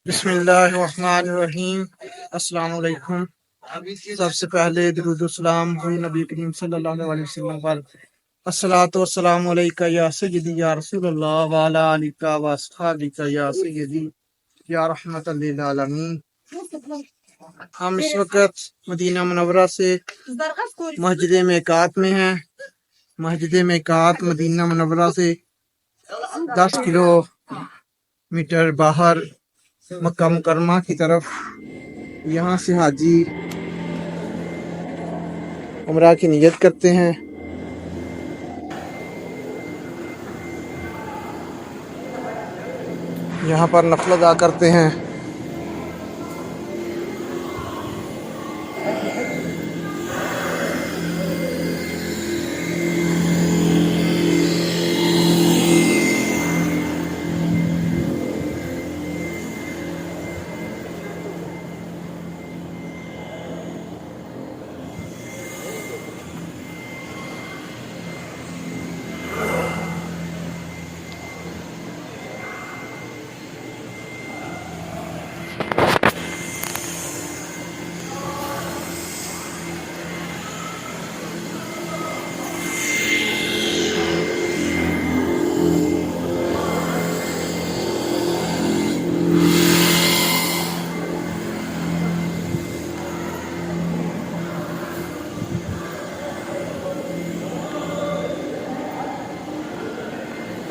बिस्मिल्लाहिर्रहमानिर्रहीम। अस्सलाम वालेकुम। सबसे पहले दुरूद व सलाम हुई नबी करीम सल्लल्लाहु अलैहि वसल्लम पर। अस्सलातु वस्सलामु अलैका या सय्यदी या रसूलल्लाह व अला आलिका व अस्हाबिका या सय्यदी या रहमतल लिल आलमीन। हम इस वक्त मदीना मुनव्वरा से मस्जिद मेकात में हैं। मस्जिद मेकात मदीना मुनव्वरा से 10 किलोमीटर बाहर मक्का मुकरमा की तरफ। यहाँ से हाजी उम्रा की नियत करते हैं। यहाँ पर नफल अदा करते हैं।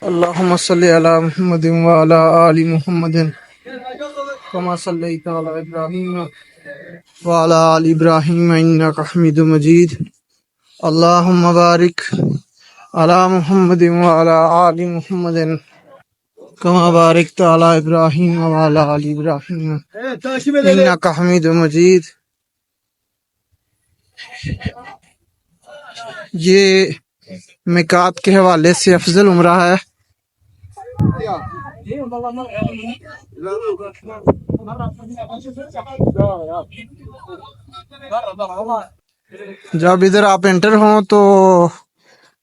अल्लाहुम्मा सल्ली अला मुहम्मदिन व अला आलि मुहम्मदिन कमा सल्लैता अला इब्राहीम व अला आलि इब्राहीम इन्नका हमीदुम मजीद। अल्लाहुम्मा बारिक अला मुहम्मदिन व अला आलि मुहम्मदिन कमा बारिकता अला इब्राहीम व अला आलि इब्राहीम इन्नका हमीदुम मजीद। ये मिकात के हवाले से अफजल उम्रा है। जब इधर आप एंटर हों तो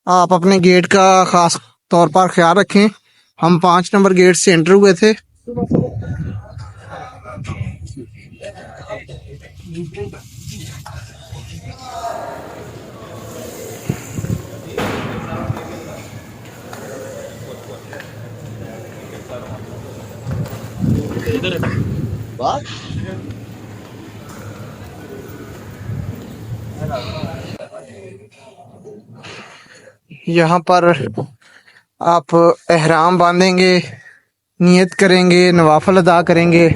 आप अपने गेट का खास तौर पर ख्याल रखें। हम 5 नंबर गेट से एंटर हुए थे। यहाँ पर आप एहराम बांधेंगे, नियत करेंगे, नवाफल अदा करेंगे।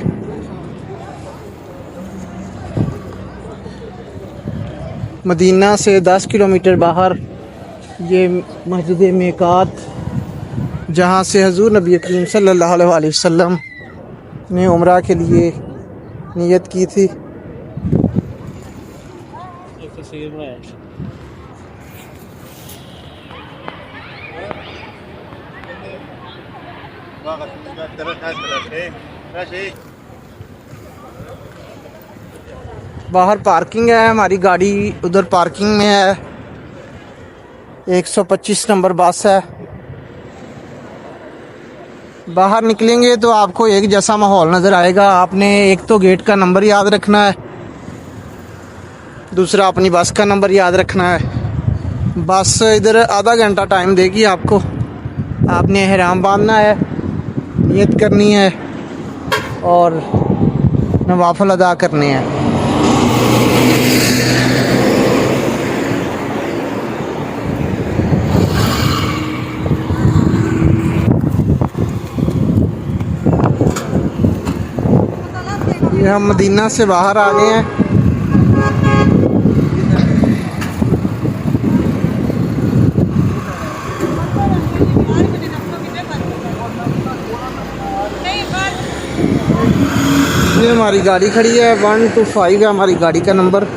मदीना से 10 किलोमीटर बाहर ये मस्जिद मेकात, जहाँ से हजूर नबी करीम सल्लल्लाहु अलैहि वसल्लम ने उम्रा के लिए नियत की थी। बाहर पार्किंग है, हमारी गाड़ी उधर पार्किंग में है। 125 नंबर बस है। बाहर निकलेंगे तो आपको एक जैसा माहौल नज़र आएगा। आपने एक तो गेट का नंबर याद रखना है, दूसरा अपनी बस का नंबर याद रखना है। बस इधर आधा घंटा टाइम देगी आपको। आपने एहराम बांधना है, नियत करनी है और नवाफल अदा करने हैं। ये हम मदीना से बाहर आ गए हैं। ये हमारी गाड़ी खड़ी है, 125 है हमारी गाड़ी का नंबर।